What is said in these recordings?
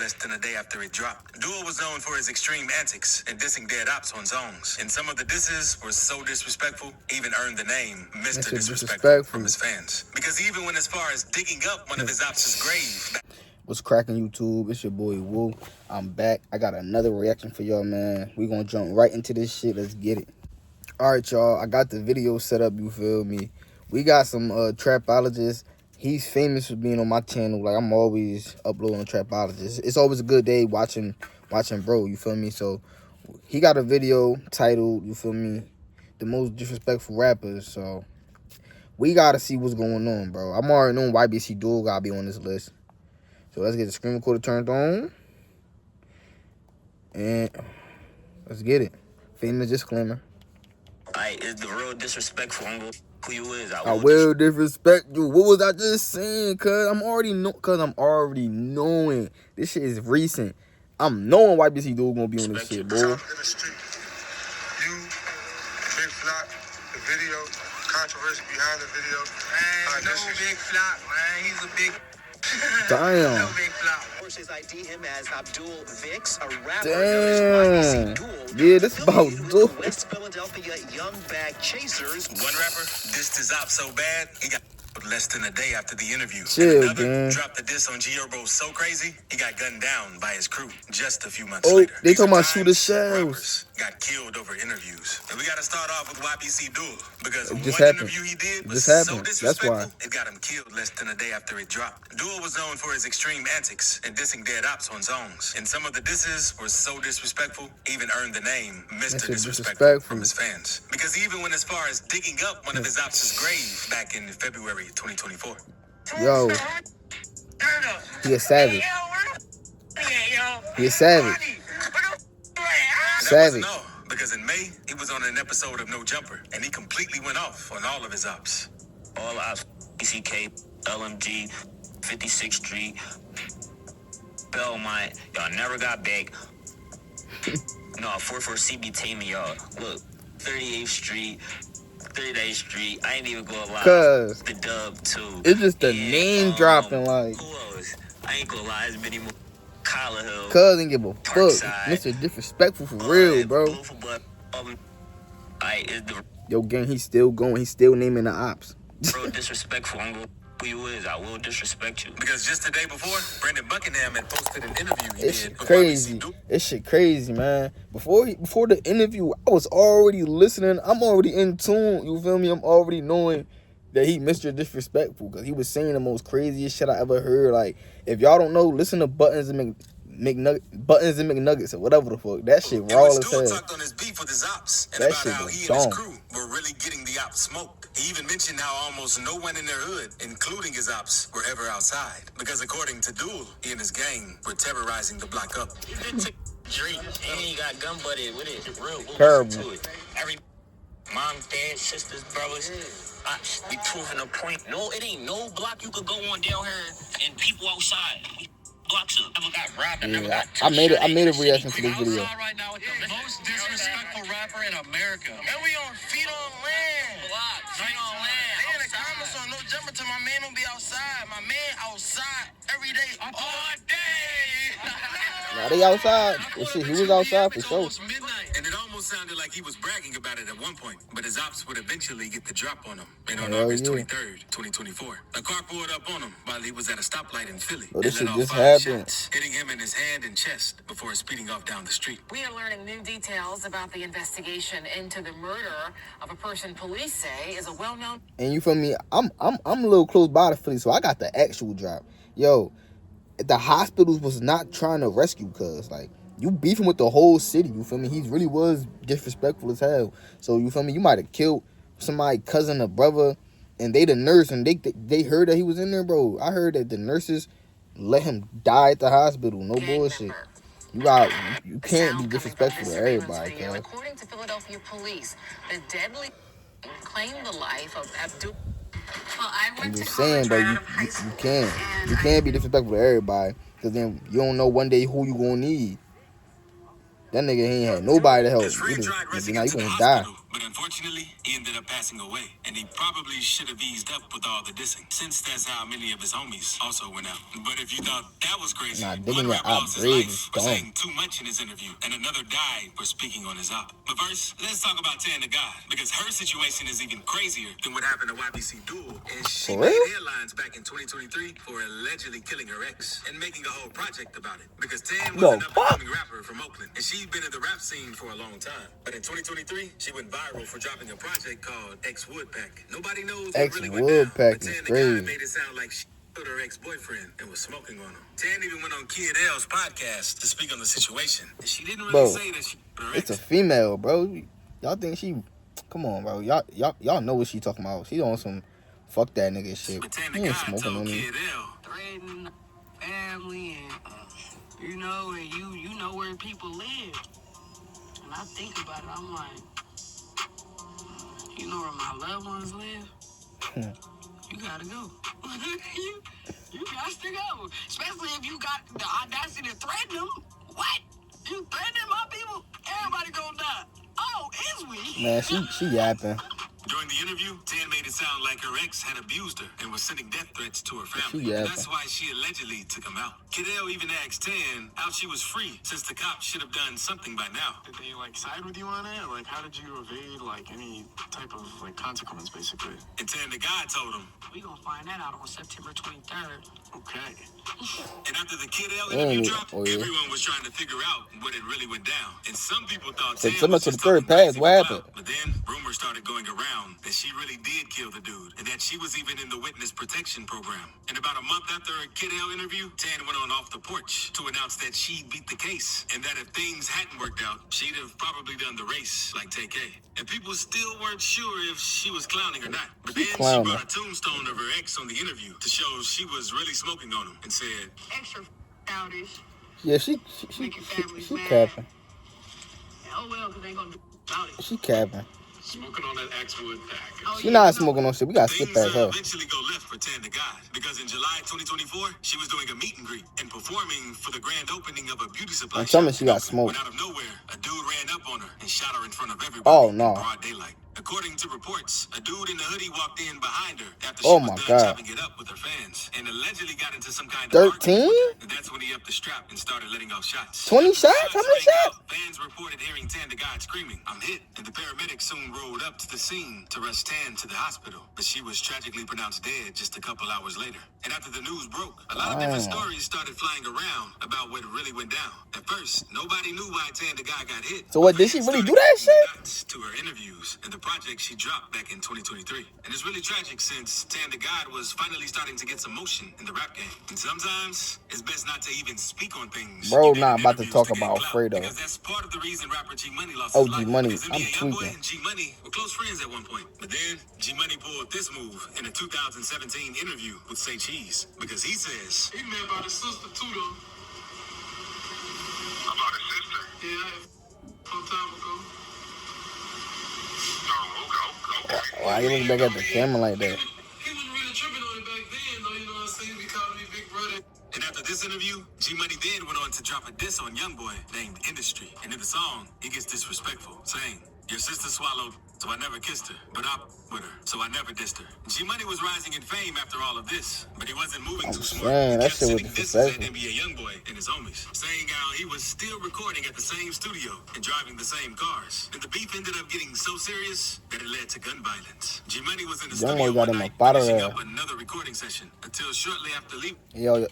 less than a day after it dropped. Duel was known for his extreme antics and dissing dead ops on songs. And some of the disses were so disrespectful, he even earned the name Mr. Disrespectful from his fans. Because he even went as far as digging up one of his ops' grave. What's cracking, YouTube? It's your boy Woo. I'm back. I got another reaction for y'all, man. We gonna jump right into this shit. Let's get it. Alright, y'all. I got the video set up, you feel me? We got some Trapologist. He's famous for being on my channel. Like, I'm always uploading Trapologist. It's always a good day watching bro, you feel me? So he got a video titled, you feel me, The Most Disrespectful Rappers. So we gotta see what's going on, bro. I'm already knowing YBC Duel gotta be on this list. So let's get the screen recorder turned on. And let's get it. Famous disclaimer. Is the real disrespectful uncle who you is? I will disrespect you. What was I just saying? Cause I'm already knowing. This shit is recent. I'm knowing YBC Duel gonna be on this shit, boy. In the street. You, Big Flop, the video, controversy behind the video. Man, no Big Flop, man. He's a big. Damn. No Big Flop. Forces ID him as Abdul Vix, a rapper. Damn. Yeah, this about Duel. West Philadelphia Young Bag Chasers. One rapper dissed his op so bad, he got less than a day after the interview. Chill, and another man. dropped the diss on G Herbo so crazy, he got gunned down by his crew just a few months later. They talking about These shooter times, shells. rappers got killed over interviews. And we got to start off with YBC Duel, because It one just happened. interview he did It was just so happened. That's disrespectful, why. it got him killed less than a day after it dropped. Duel was known for his extreme antics and dissing dead ops on songs. And some of the disses were so disrespectful, he even earned the name Mr. Disrespectful from his fans. Because he even went as far as digging up one of his ops' grave back in February 2024. Yo, he a savage. He a savage. Savage. No, because in May, he was on an episode of No Jumper, and he completely went off on all of his ops. All ops, BCK, LMG, 56th Street, Belmont. Y'all never got back. No, 44 CB Tame y'all. Look, 38th Street, 38th Street. I ain't even gonna lie. Cause the dub too. it's just the name dropping, like. Who else? I ain't gonna lie. It's Benny Moore, Collar Hill. Cuz ain't give a fuck. Parkside. Mr. Disrespectful for real, bro. Is the Yo, gang, he's still going. He's still naming the ops. real disrespectful uncle who you is? I will disrespect you. Because just the day before, Brandon Buckingham had posted an interview he This did shit with crazy. YBC Duel. This shit crazy, man. Before the interview, I was already listening. I'm already in tune. You feel me? I'm already knowing that he Mr. Disrespectful, because he was saying the most craziest shit I ever heard. Like, if y'all don't know, listen to Buttons and McNuggets or whatever the fuck. That shit raw as Duel hell. talked on his beef with his ops and That about shit how was he and his dumb. crew were really getting the ops smoked. He even mentioned how almost no one in their hood, including his ops, were ever outside. Because according to Duel, he and his gang were terrorizing the block up. Drink and he got gun butted with it. Real Terrible. to it. Every mom, dad, sisters, brothers. We proving a point. No, it ain't no block you could go on down here and people outside. Blocks never got robbed. Yeah, I made a reaction to this video. Right now with the most disrespectful rapper in America. And we on feet on land. Feet on land. They in the comments on No Jumper till my man don't be outside. My man outside every day, all day. Now they outside. Well, shit, he was outside for sure. And it almost sounded like he was bragging about it at one point, but his ops would eventually get the drop on him. And on Hell August yeah. 23rd, 2024, a car pulled up on him while he was at a stoplight in Philly. Oh, this and shit let just off 5 happened. shots, hitting him in his hand and chest before speeding off down the street. We are learning new details about the investigation into the murder of a person police say is a well-known. And you feel me? I'm a little close by to Philly, so I got the actual drop. Yo, the hospitals was not trying to rescue cuz, like, you beefing with the whole city, you feel me? He really was disrespectful as hell. So you feel me? You might have killed somebody, cousin or brother, and they the nurse, and they heard that he was in there, bro. I heard that the nurses let him die at the hospital. No bullshit. You can't be disrespectful to everybody, cuz. According to Philadelphia police, the deadly claimed the life of Abdul. Well, I'm just saying, bro, you can't be disrespectful to everybody, because then you don't know one day who you gonna need. That nigga ain't had nobody to help. Now you gonna die. But unfortunately, he ended up passing away, and he probably should have eased up with all the dissing, since that's how many of his homies also went out. But if you thought that was crazy, Nah, one digging your rapper op lost his grave life is for dumb. saying too much in his interview, and another died for speaking on his op. But first, let's talk about Tan the God, because her situation is even crazier than what happened to YBC Duel, and she For made real? headlines back in 2023 for allegedly killing her ex and making a whole project about it. Because Tan was The an fuck? up-and-coming rapper from Oakland, and she'd been in the rap scene for a long time. But in 2023, she went viral for dropping a project called Ex Woodpack. Nobody knows what Ex really went down, Woodpack but is Tan the crazy. God made it sound like she killed her ex-boyfriend and was smoking on him. Tan even went on Kid L's podcast to speak on the situation, and she didn't really Bro, say that she killed her it's a ex. female, bro. Y'all think she? Come on, bro. Y'all know what she talking about. She on some fuck that nigga shit. But Tan He the ain't God smoking told on me. Kid L, Threatening family and you know, and you know where people live. And I think about it, I'm like, you know where my loved ones live? You gotta go. you got to go. Especially if you got the audacity to threaten them. What? You threatening my people? Everybody gonna die. Oh, is we? Man, she yapping. during the interview, Tan made it sound like her ex had abused her and was sending death threats to her family. She And yapping. that's why she allegedly took him out. Kidell even asked Tan how she was free, since the cops should have done something by now. Did they like side with you on it? Like, how did you evade like any type of like consequence, basically? And Tan the guy told him. We gonna find that out on September 23rd. Okay. And after the Kidell Yeah, interview dropped, oh, yeah. everyone was trying to figure out what it really went down. And some people thought So Tan September was just 23rd talking passed, crazy what for happened? clout. But then rumors started going around that she really did kill the dude, and that she was even in the witness protection program. And about a month after her Kidell interview, Tan went on off the porch to announce that she beat the case, and that if things hadn't worked out, she'd have probably done the race like TK. And people still weren't sure if she was clowning or not. But then she clowning. brought a tombstone of her ex on the interview to show she was really smoking on him, and said, Extra childish. Yeah, she capping. Oh well, because they ain't gonna do about it. She capping. Smoking on that X-Wood pack. Oh, She not smoking on shit. We gotta skip things past her. eventually go left for Tan the God, because in July 2024, she was doing a meet and greet and performing for the grand opening of a beauty supply Don't tell me shop she in got Oakland, when smoked. out of nowhere, a dude ran up on her and shot her in front of everybody Oh, in no. broad daylight. According to reports, a dude in the hoodie walked in behind her after she Oh, was my done God. chopping it up with her fans, and allegedly got into some kind of 13? argument with her. And that's when he upped the strap and started letting off shots. 20 After the shots? How many rang shots? out, fans reported hearing Tan the God screaming, "I'm hit," and the paramedics soon rolled up to the scene to rush Tan to the hospital, but she was tragically pronounced dead just a couple hours later. And after the news broke, a lot of different stories started flying around about what really went down. At first, nobody knew why Tan the God got hit. So what, did she Fans really started do that connecting shit? the dots to her interviews and the project she dropped back in 2023. And it's really tragic since Tan the God was finally starting to get some motion in the rap game. And sometimes it's best not to even speak on things. Bro, you did not in about to interviews talk get about clout, Fredo. Because that's part of the reason rapper G Money lost Oh, his life. G-Money, Because I'm NBA Youngboy tweaking. and G Money were close friends at one point. But then G Money pulled this move in a 2017 interview with Say Cheese, because he says, He met about his sister too, though. About his sister. Yeah, some time ago. Oh, okay. Why you look back at the camera like that? He wasn't really tripping on it back then, though. You know what I'm saying? He be calling me Big Brother. and after this interview, G Money then went on to drop a diss on Youngboy named Industry. And in the song, he gets disrespectful, saying, "Your sister swallowed, so I never kissed her, but I with her, so I never dissed her." G Money was rising in fame after all of this, but he wasn't moving too smart. saying, He that kept shit was sending disses at disrespectful. NBA Youngboy and his homies, saying how he was still recording at the same studio and driving the same cars. And the beef ended up getting so serious that it led to gun violence. G Money was in the Youngboy studio got one him night up outta finishing there. up another recording session until shortly after leaving. Yo,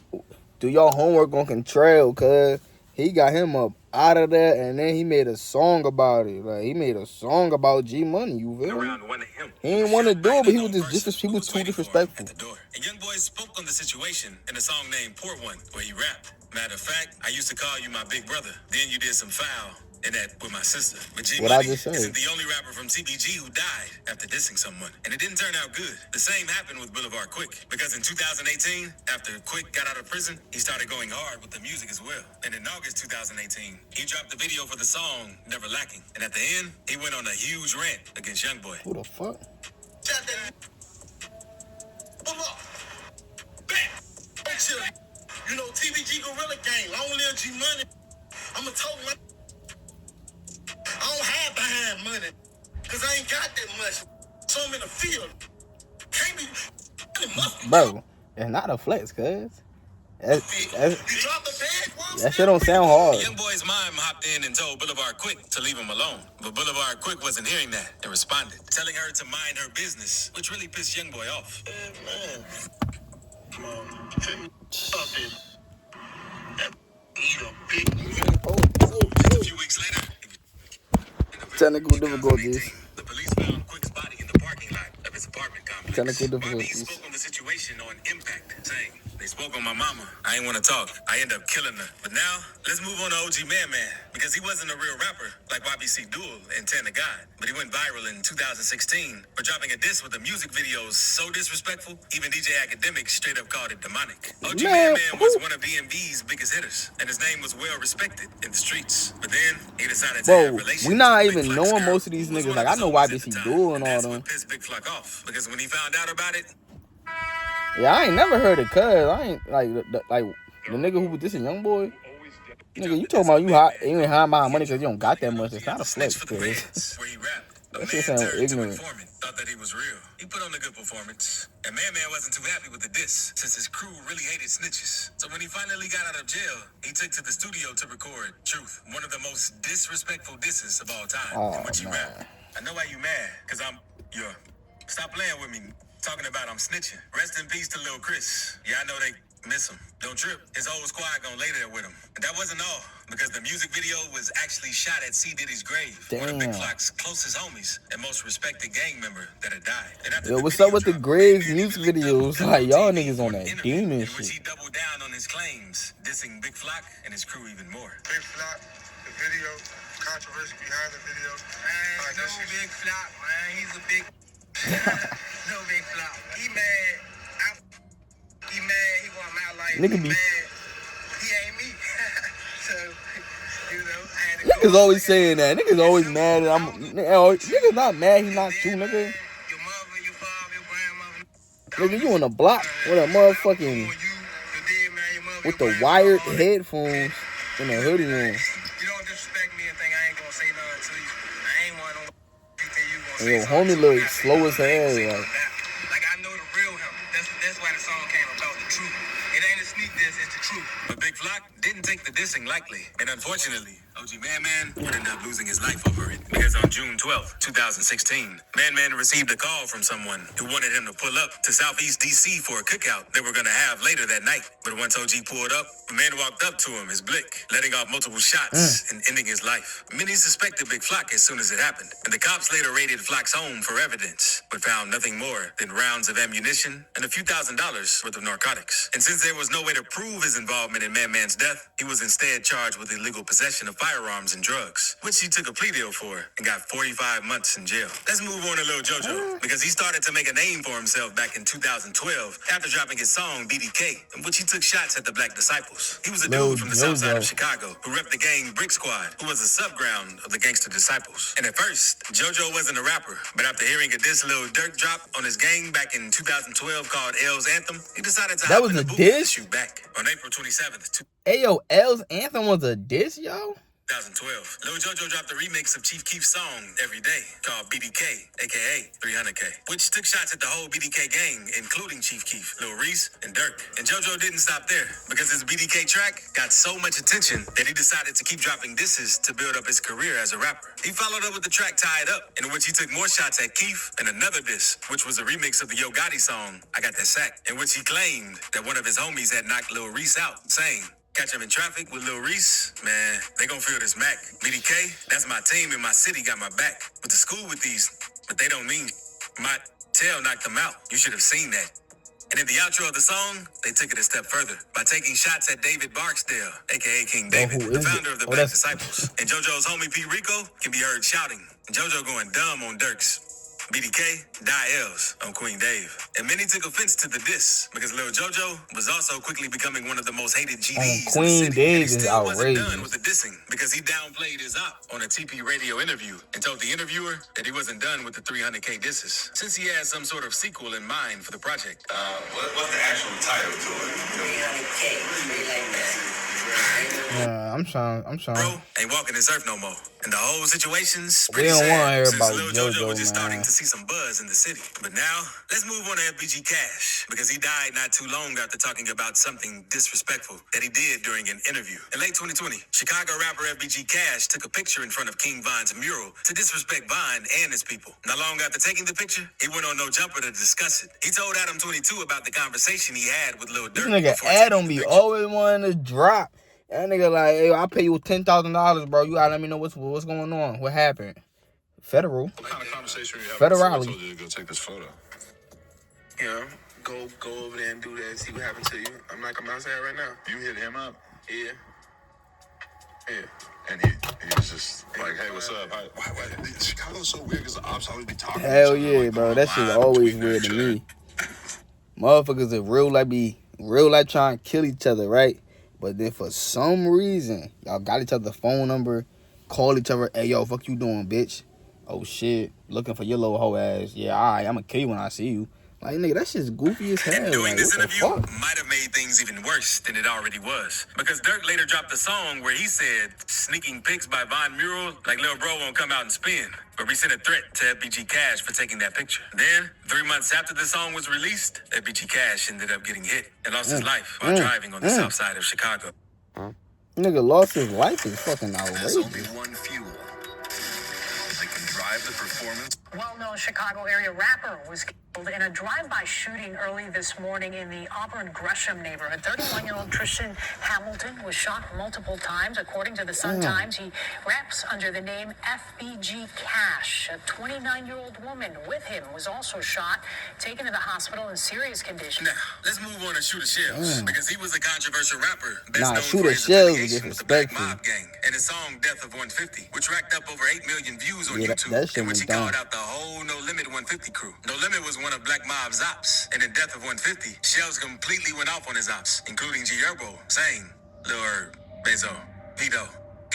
do your homework on Contrail, cuz he got him up out of there, and then he made a song about it. Like, he made a song about G Money, you feel me? Around one of him. He ain't want to do it, but he was Person just he who was too waiting for him disrespectful. at the door. And Youngboy spoke on the situation in a song named Poor One, where he rapped. Matter of fact, I used to call you my big brother. Then you did some foul, and that with my sister. But G What I Money just said. isn't the only rapper from TBG who died after dissing someone. And it didn't turn out good. The same happened with Boulevard Quick. Because in 2018, after Quick got out of prison, he started going hard with the music as well. And in August 2018, he dropped the video for the song Never Lacking. And at the end, he went on a huge rant against Youngboy. Who the fuck? Shut that. Pull up. Bam. Make sure. You know, TBG Gorilla Gang, Long Live G Money. I'm a total. I don't hide behind money. Cause I ain't got that much. So I'm in the field. Can't be Bro, it's not a flex, cuz. you dropped the bag once? That shit don't sound hard. Young boy's mom hopped in and told Boulevard Quick to leave him alone. But Boulevard Quick wasn't hearing that and responded, telling her to mind her business, which really pissed Young Boy off. Man. Come on. Stop it. Eat a big A few weeks later, Technical difficulties. the police found Quick's body in the parking lot of his apartment complex. Technical Bobby difficulties. spoke on the situation on Impact, saying, "They spoke on my mama. I ain't want to talk. I end up killing her. But now, let's move on to OG Man Man, because he wasn't a real rapper like YBC Duel and Ten to God. But he went viral in 2016 for dropping a diss with a music video so disrespectful, even DJ Academic straight up called it demonic. OG Man Man was one of DMV's biggest hitters, and his name was well respected in the streets. But then, he decided to have Bro, relations we not with Big even Flock's knowing girl, most of these who was niggas. one Like, of I his know homies at YBC the time. Duel and all That's them. what pissed Big Flock off, because when he found out about it, Yeah, I ain't never heard of Cuz. I ain't like the nigga who was dissing Young Boy. Nigga, you talking about you ain't hiding behind money because you don't got that much. It's not a flex, for the cuz. fans, where he rapped. A That man shit sound turned to ignorant. informant, thought that he was real. He put on a good performance. And Man Man wasn't too happy with the diss, since his crew really hated snitches. So when he finally got out of jail, he took to the studio to record Truth, one of the most disrespectful disses of all time, Oh, in which he man. rapped. I know why you mad, because I'm your. Stop playing with me, talking about I'm snitching. Rest in peace to Lil Chris. Yeah, I know they miss him. Don't trip. His whole squad gonna lay there with him. And that wasn't all, because the music video was actually shot at C. Diddy's grave. One of Big Damn. Flock's closest homies and most respected gang member that had died. And after Yo, the what's video up with the dropped, Graves Man Man music even videos? doubled Like, y'all TV niggas on for an that interview demon in which shit. he doubled down on his claims, dissing Big Flock and his crew even more. Big Flock, the video, controversy behind the video. Man, no Big Flop, man. He's a big. No Big Flop. He mad. He mad. He want my life. Nigga He be- mad. He ain't me. So, you know, I had to go Niggas always saying that. Niggas always mad that niggas not mad he not you, nigga. Your mother, your father, your grandmother. Nigga, you on the block with a motherfucking with the wired headphones and a hoodie on. You don't disrespect me and think I ain't gonna say nothing to you. I ain't one of them think you gonna And say your something homie to me. look slow as hell, Like I know the real him. That's why the song came about, the truth. It ain't a sneak diss, it's the truth. But Big Flock didn't take the dissing lightly. And unfortunately, OG Man Man would end up losing his life over it. Because on June 12th, 2016, Man Man received a call from someone who wanted him to pull up to Southeast DC for a cookout they were going to have later that night. But once OG pulled up, the man walked up to him, his blick, letting off multiple shots and ending his life. Many suspected Big Flock as soon as it happened. And the cops later raided Flock's home for evidence, but found nothing more than rounds of ammunition and a few $1,000s worth of narcotics. And since there was no way to prove his involvement in Man Man's death, he was instead charged with illegal possession of firearms and drugs, which he took a plea deal for and got 45 months in jail. Let's move on to Lil JoJo, because he started to make a name for himself back in 2012 after dropping his song BDK, in which he took shots at the Black Disciples. He was a Lil dude from the south side of JoJo. Chicago who repped the gang Brick Squad, who was a subground of the Gangster Disciples. And at first, JoJo wasn't a rapper, but after hearing a diss Lil Durk drop on his gang back in 2012 called L's Anthem, he decided to That hop was in the a booth diss? to shoot back. On April 27th, Ayo, L's Anthem was a diss, yo? 2012, Lil JoJo dropped a remix of Chief Keef's song Every Day called BDK, aka 300K, which took shots at the whole BDK gang, including Chief Keef, Lil Reese, and Durk. And JoJo didn't stop there, because his BDK track got so much attention that he decided to keep dropping disses to build up his career as a rapper. He followed up with the track Tied Up, in which he took more shots at Keef, and another diss, which was a remix of the Yo Gotti song I Got That Sack, in which he claimed that one of his homies had knocked Lil Reese out, saying, "Catch him in traffic with Lil Reese, man, they gon' feel this Mac. BDK, that's my team in my city, got my back. Went to school with these, but they don't mean my tail knocked them out. You should have seen that." And in the outro of the song, they took it a step further by taking shots at David Barksdale, aka King David, who the is it? founder of the Oh, Black that's- Disciples. And JoJo's homie P. Rico can be heard shouting, and JoJo going dumb on Dirks. BDK, die L's on Queen Dave. And many took offense to the diss, because Lil JoJo was also quickly becoming one of the most hated GDs in the Queen city. Dave And he is still wasn't done outrageous. with the dissing, because he downplayed his op on a TP radio interview and told the interviewer that he wasn't done with the 300K disses, since he had some sort of sequel in mind for the project. What's the actual title to it? 300K, straight like that. I'm trying. Bro ain't walking this earth no more. And the whole situation's We pretty don't want to hear sad, since about Lil JoJo was just JoJo, starting man. to see some buzz in the city. But now, let's move on to FBG Cash, because he died not too long after talking about something disrespectful that he did during an interview. In late 2020, Chicago rapper FBG Cash took a picture in front of King Von's mural to disrespect Von and his people. Not long after taking the picture, he went on No Jumper to discuss it. He told Adam 22 about the conversation he had with Lil This Durk nigga before taking Adam the be picture. always wanting to drop. That nigga like, hey, I'll pay you $10,000, bro. You gotta let me know what's going on. What happened? Federal. What kind of conversation were you having? Federally. I told you to go take this photo. You know, go over there and do that and see what happened to you. I'm outside right now. You hit him up, Yeah. and he was just like, "Hey, what's up?" Why, Chicago's so weird because the ops always be talking. to Hell each other, yeah, like, bro. going That shit live always between weird each to other. me. Motherfuckers are real life trying to kill each other, right? But then for some reason, y'all got each other's phone number, call each other, hey, yo, fuck you doing, bitch? Oh, shit, looking for your little hoe ass. Yeah, all right, I'm gonna kill you when I see you. Like, nigga, that shit's goofy as hell. And doing Like, this what the interview fuck? might have made things even worse than it already was. Because Dirk later dropped a song where he said, sneaking pics by Von Mural, like Lil Bro won't come out and spin. But we sent a threat to FBG Cash for taking that picture. Then, 3 months after the song was released, FBG Cash ended up getting hit and lost his life while driving on the south side of Chicago. Nigga lost his life is fucking There's only outrageous. one fuel that can drive the performance. Well-known Chicago area rapper was killed in a drive-by shooting early this morning in the Auburn Gresham neighborhood. 31-year-old Tristan Hamilton was shot multiple times. According to the Sun-Times, he raps under the name FBG Cash. A 29-year-old woman with him was also shot, taken to the hospital in serious condition. Now, let's move on to Shooter Shells, because he was a controversial rapper, best Nah, known Shooter for his Shells is affiliation with the Black disrespectful. Mob Gang and his song Death of 150, which racked up over 8 million views on Yeah, YouTube, that shit in which was he called dumb. out the whole No Limit 150 crew. No Limit was one of Black Mob's ops, and in Death of 150, Shells completely went off on his ops, including G Herbo, saying, Lil Herb, Bezo, Vito,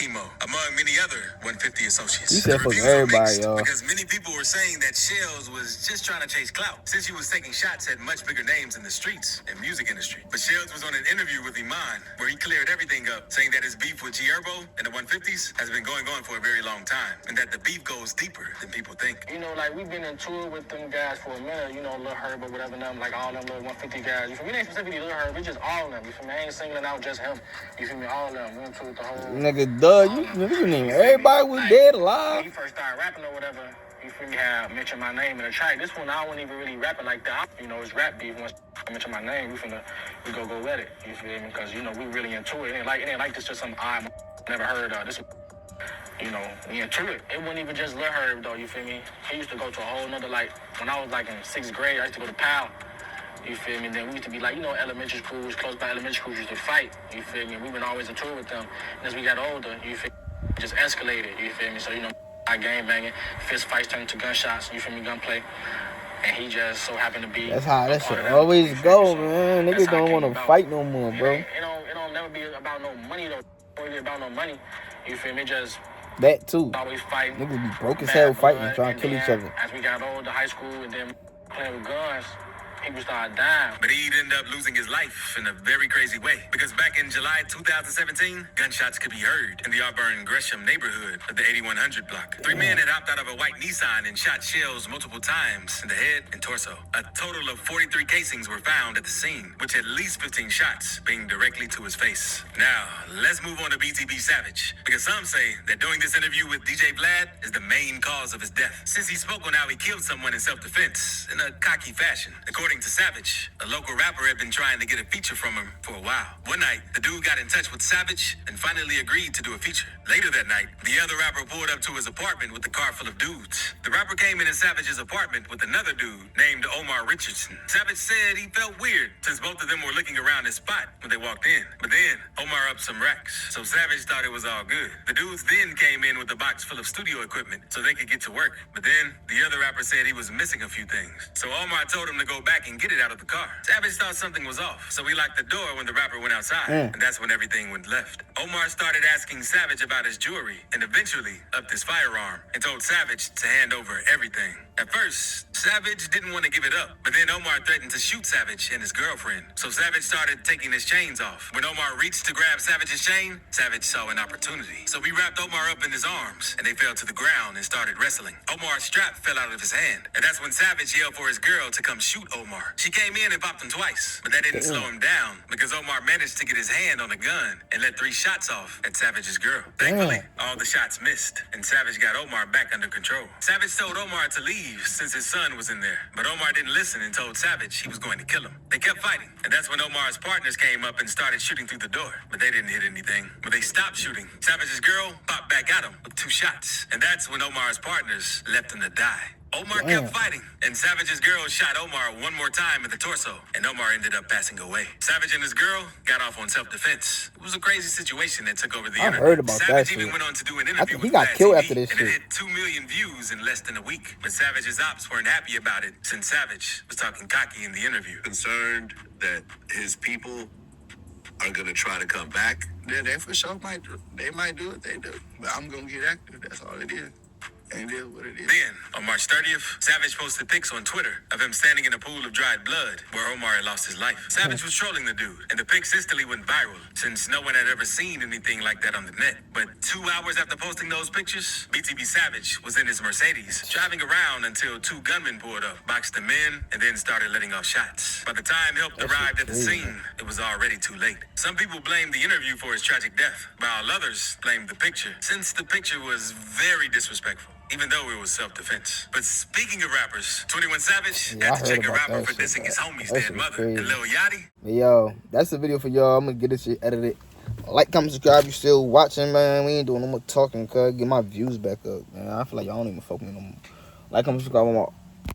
Emo, among many other 150 associates. He said The fuck reviews were everybody, mixed y'all. because many people were saying that Shells was just trying to chase clout, since he was taking shots at much bigger names in the streets and music industry. But Shells was on an interview with Iman, where he cleared everything up, saying that his beef with G Herbo and the 150s has been going on for a very long time, and that the beef goes deeper than people think. You know, like, we've been in tour with them guys for a minute, you know, Lil Herb or whatever, them, like all them little 150 guys. You feel me? It ain't specifically Lil Herb, it's just all of them. You feel me? I ain't singling out just him. You feel me? All of them. We on tour with the whole... Nigga, duh, you name everybody was dead When alive. he first started rapping or whatever, you feel me, had mentioned my name in the track. This one, I wasn't even really rapping like that. You know, it's rap beef. Once I mention my name, we go at it. You feel me? Because, you know, we really into it. It ain't like this just some odd never heard of. This, you know, we into it. It wasn't even just Lil Herb, though, you feel me? He used to go to a whole nother, like, when I was, like, in 6th grade, I used to go to PAL. You feel me? Then we used to be like, you know, elementary schools, close by elementary schools used to fight. You feel me? We've been always in tour with them. And as we got older, you feel me? Just escalated, you feel me? So, you know, I gang banging, fist fights turned into gunshots, you feel me, gunplay. And he just so happened to be. That's how that part shit of always you feel go, me? So man. that's Niggas how it don't came want to about. fight no more, It bro. don't never be about no money, though. It don't really about no money. You feel me? Just That too. always fighting. Niggas be broke as bad hell fighting, blood, trying and to kill each then other. As we got older, high school, and then playing with guns, people started dying. But he'd end up losing his life in a very crazy way. Because back in July 2017, gunshots could be heard in the Auburn Gresham neighborhood of the 8100 block. 3 men had hopped out of a white Nissan and shot Shells multiple times in the head and torso. A total of 43 casings were found at the scene, which had at least 15 shots being directly to his face. Now, let's move on to BTB Savage. Because some say that doing this interview with DJ Vlad is the main cause of his death, since he spoke on how he killed someone in self-defense in a cocky fashion. According to Savage, a local rapper had been trying to get a feature from him for a while. One night, the dude got in touch with Savage and finally agreed to do a feature. Later that night, the other rapper pulled up to his apartment with a car full of dudes. The rapper came in Savage's apartment with another dude named Omar Richardson. Savage said he felt weird since both of them were looking around his spot when they walked in. But then, Omar upped some racks, so Savage thought it was all good. The dudes then came in with a box full of studio equipment so they could get to work. But then, the other rapper said he was missing a few things. So Omar told him to go back and get it out of the car. Savage thought something was off, so he locked the door when the rapper went outside, and that's when everything went left. Omar started asking Savage about his jewelry, and eventually upped his firearm, and told Savage to hand over everything. At first, Savage didn't want to give it up, but then Omar threatened to shoot Savage and his girlfriend. So Savage started taking his chains off. When Omar reached to grab Savage's chain, Savage saw an opportunity. So he wrapped Omar up in his arms, and they fell to the ground and started wrestling. Omar's strap fell out of his hand, and that's when Savage yelled for his girl to come shoot Omar. She came in and popped him twice, but that didn't slow him down because Omar managed to get his hand on a gun and let 3 shots off at Savage's girl. Thankfully, all the shots missed, and Savage got Omar back under control. Savage told Omar to leave since his son was in there, but Omar didn't listen and told Savage he was going to kill him. They kept fighting, and that's when Omar's partners came up and started shooting through the door, but they didn't hit anything. When they stopped shooting, Savage's girl popped back at him with 2 shots, and that's when Omar's partners left him to die. Omar kept fighting, and Savage's girl shot Omar one more time in the torso, and Omar ended up passing away. Savage and his girl got off on self-defense. It was a crazy situation that took over the internet. I heard about Savage that even shit. went on to do an I interview think with he got Mad killed TV, after this and it shit. hit 2 million views in less than a week. But Savage's ops weren't happy about it, since Savage was talking cocky in the interview. Concerned that his people are gonna try to come back. Then they for sure might do it, they do. But I'm gonna get active, that's all it is. And it is what it is. Then, on March 30th, Savage posted pics on Twitter of him standing in a pool of dried blood where Omar had lost his life. Savage was trolling the dude, and the pics instantly went viral since no one had ever seen anything like that on the net. But 2 hours after posting those pictures, BTB Savage was in his Mercedes, driving around until 2 gunmen pulled up, boxed him in, and then started letting off shots. By the time help arrived at the scene, it was already too late. Some people blamed the interview for his tragic death, while others blamed the picture, since the picture was very disrespectful, even though it was self-defense. But speaking of rappers, 21 Savage Yeah, I had to heard check a about rapper that for shit, dissing his bro. homie's That dead shit mother. crazy. And Lil Yachty, But yo, that's the video for y'all. I'm gonna get this shit edited. Like, comment, subscribe. You still watching, man? We ain't doing no more talking, cuz. Get my views back up, man. I feel like y'all don't even fuck with me no more. Like, comment, subscribe.